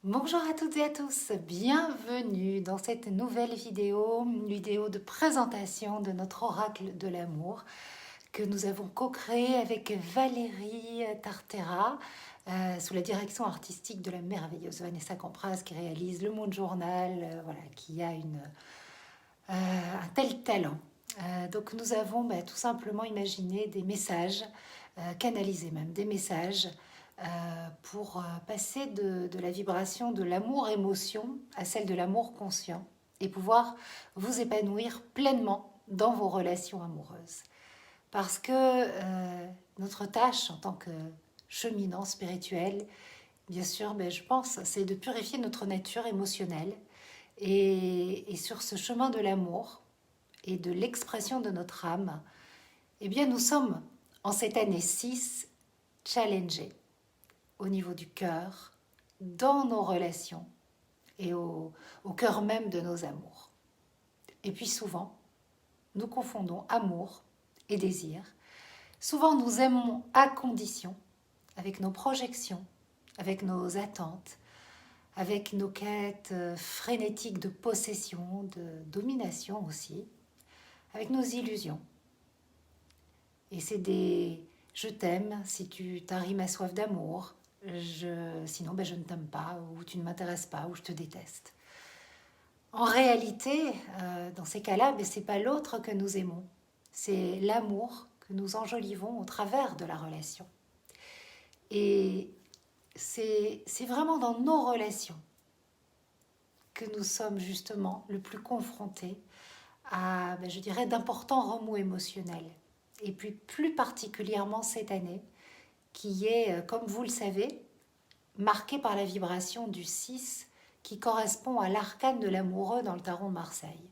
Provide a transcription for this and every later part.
Bonjour à toutes et à tous, bienvenue dans cette nouvelle vidéo, une vidéo de présentation de notre oracle de l'amour que nous avons co-créé avec Valérie Tartera sous la direction artistique de la merveilleuse Vanessa Compras qui réalise le Moon Journal, voilà, qui a un tel talent. Donc nous avons tout simplement imaginé des messages, canalisé même des messages pour passer de la vibration de l'amour-émotion à celle de l'amour conscient et pouvoir vous épanouir pleinement dans vos relations amoureuses. Parce que notre tâche en tant que cheminant spirituel, bien sûr, je pense, c'est de purifier notre nature émotionnelle et sur ce chemin de l'amour et de l'expression de notre âme, eh bien nous sommes en cette année 6 challengés au niveau du cœur, dans nos relations et au cœur même de nos amours. Et puis souvent, nous confondons amour et désir. Souvent, nous aimons à condition, avec nos projections, avec nos attentes, avec nos quêtes frénétiques de possession, de domination aussi, avec nos illusions. Et c'est des je t'aime si tu t'arrimes à soif d'amour, sinon je ne t'aime pas, ou tu ne m'intéresses pas, ou je te déteste. En réalité, dans ces cas-là, ce n'est pas l'autre que nous aimons, c'est l'amour que nous enjolivons au travers de la relation. Et c'est vraiment dans nos relations que nous sommes justement le plus confrontés à, je dirais, d'importants remous émotionnels. Et puis plus particulièrement cette année, qui est, comme vous le savez, marquée par la vibration du 6 qui correspond à l'arcane de l'amoureux dans le tarot de Marseille.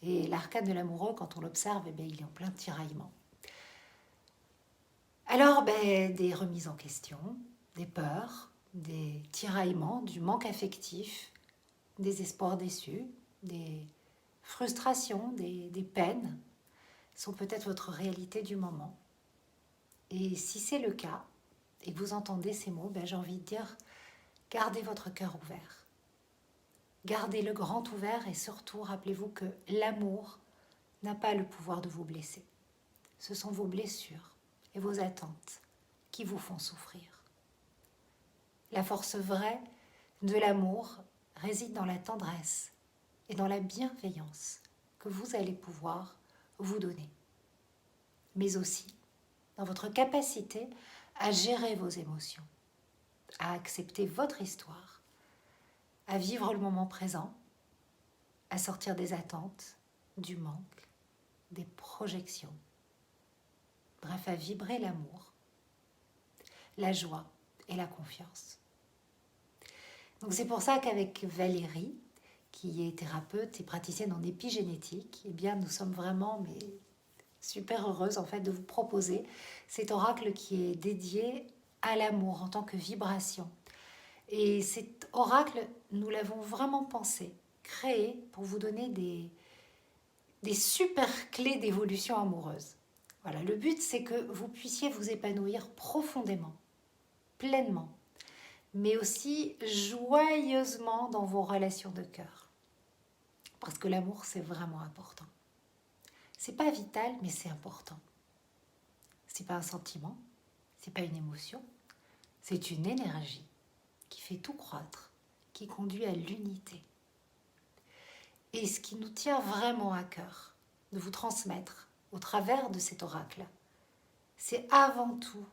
Et l'arcane de l'amoureux, quand on l'observe, il est en plein tiraillement. Alors, des remises en question, des peurs, des tiraillements, du manque affectif, des espoirs déçus, des frustrations, des peines sont peut-être votre réalité du moment. Et si c'est le cas, et que vous entendez ces mots, j'ai envie de dire, gardez votre cœur ouvert. Gardez-le grand ouvert et surtout, rappelez-vous que l'amour n'a pas le pouvoir de vous blesser. Ce sont vos blessures et vos attentes qui vous font souffrir. La force vraie de l'amour réside dans la tendresse et dans la bienveillance que vous allez pouvoir vous donner, mais aussi dans votre capacité à gérer vos émotions, à accepter votre histoire, à vivre le moment présent, à sortir des attentes, du manque, des projections. Bref, à vibrer l'amour, la joie et la confiance. Donc c'est pour ça qu'avec Valérie, qui est thérapeute et praticienne en épigénétique, nous sommes vraiment super heureuses en fait de vous proposer cet oracle qui est dédié à l'amour en tant que vibration. Et cet oracle, nous l'avons vraiment pensé, créé pour vous donner des super clés d'évolution amoureuse. Voilà, le but c'est que vous puissiez vous épanouir profondément, pleinement, mais aussi joyeusement dans vos relations de cœur. Parce que l'amour c'est vraiment important. C'est pas vital, mais c'est important. C'est pas un sentiment, c'est pas une émotion, c'est une énergie qui fait tout croître, qui conduit à l'unité. Et ce qui nous tient vraiment à cœur de vous transmettre au travers de cet oracle, c'est avant tout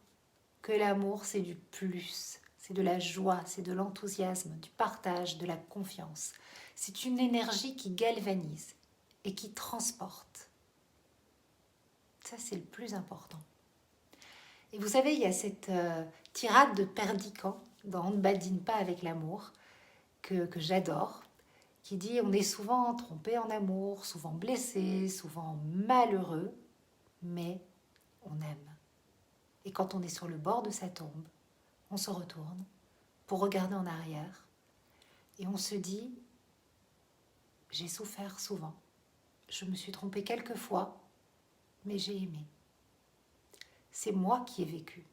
que l'amour, c'est du plus, c'est de la joie, c'est de l'enthousiasme, du partage, de la confiance. C'est une énergie qui galvanise et qui transporte. Ça, c'est le plus important. Et vous savez, il y a cette tirade de Perdican dans On ne badine pas avec l'amour que j'adore, qui dit on est souvent trompé en amour, souvent blessé, souvent malheureux, mais on aime. Et quand on est sur le bord de sa tombe, on se retourne pour regarder en arrière et on se dit j'ai souffert souvent, je me suis trompée quelques fois, mais j'ai aimé. C'est moi qui ai vécu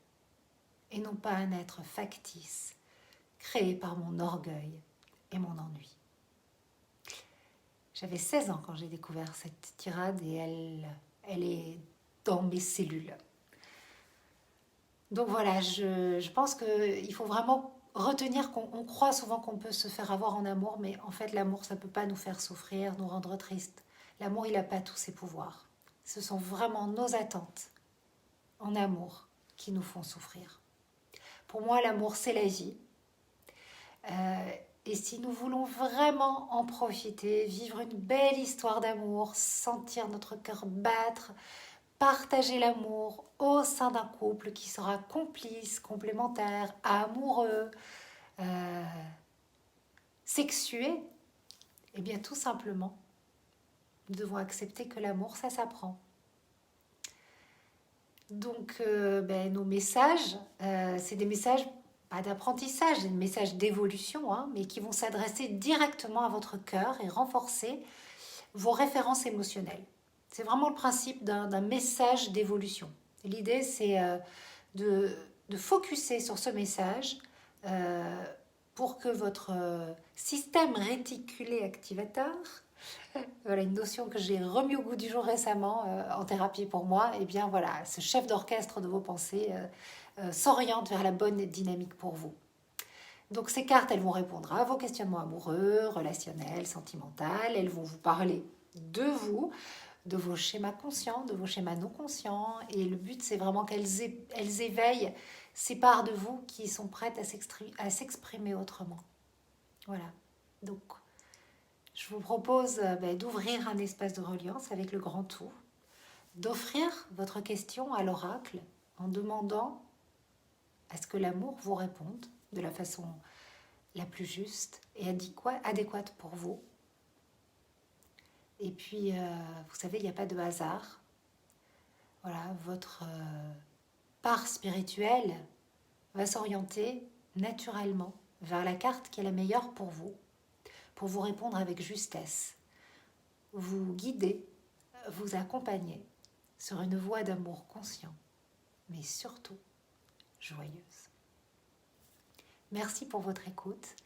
et non pas un être factice créée par mon orgueil et mon ennui. J'avais 16 ans quand j'ai découvert cette tirade et elle est dans mes cellules. Donc voilà, je pense qu'il faut vraiment retenir qu'on croit souvent qu'on peut se faire avoir en amour, mais en fait l'amour, ça ne peut pas nous faire souffrir, nous rendre tristes. L'amour, il n'a pas tous ses pouvoirs. Ce sont vraiment nos attentes en amour qui nous font souffrir. Pour moi, l'amour, c'est la vie. Et si nous voulons vraiment en profiter, vivre une belle histoire d'amour, sentir notre cœur battre, partager l'amour au sein d'un couple qui sera complice, complémentaire, amoureux, sexué, eh bien tout simplement, nous devons accepter que l'amour, ça s'apprend. Donc, nos messages, c'est des messages pas d'apprentissage, des messages d'évolution, hein, mais qui vont s'adresser directement à votre cœur et renforcer vos références émotionnelles. C'est vraiment le principe d'un message d'évolution. L'idée, c'est de focusser sur ce message pour que votre système réticulé activateur, voilà une notion que j'ai remis au goût du jour récemment en thérapie pour moi, et bien voilà, ce chef d'orchestre de vos pensées s'oriente vers la bonne dynamique pour vous. Donc ces cartes, elles vont répondre à vos questionnements amoureux, relationnels, sentimentaux, elles vont vous parler de vous, de vos schémas conscients, de vos schémas non conscients, et le but c'est vraiment qu'elles éveillent ces parts de vous qui sont prêtes à s'exprimer autrement. Voilà, donc je vous propose d'ouvrir un espace de reliance avec le grand tout, d'offrir votre question à l'oracle en demandant à ce que l'amour vous réponde de la façon la plus juste et adéquate pour vous. Et puis, vous savez, il n'y a pas de hasard. Voilà, votre part spirituelle va s'orienter naturellement vers la carte qui est la meilleure pour vous répondre avec justesse, vous guider, vous accompagner sur une voie d'amour conscient, mais surtout joyeuse. Merci pour votre écoute.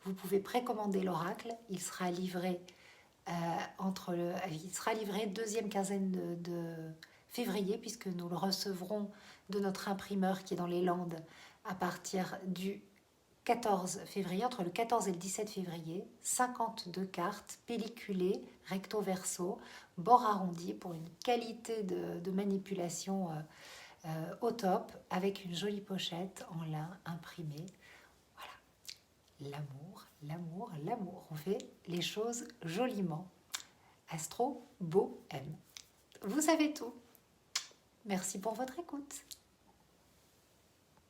Vous pouvez précommander l'oracle. Il sera livré deuxième quinzaine de février, puisque nous le recevrons de notre imprimeur qui est dans les Landes à partir du 14 février, entre le 14 et le 17 février, 52 cartes pelliculées, recto verso, bord arrondi pour une qualité de manipulation au top, avec une jolie pochette en lin imprimée. Voilà, l'amour, l'amour, l'amour. On fait les choses joliment. Astro Bohème. Vous savez tout. Merci pour votre écoute.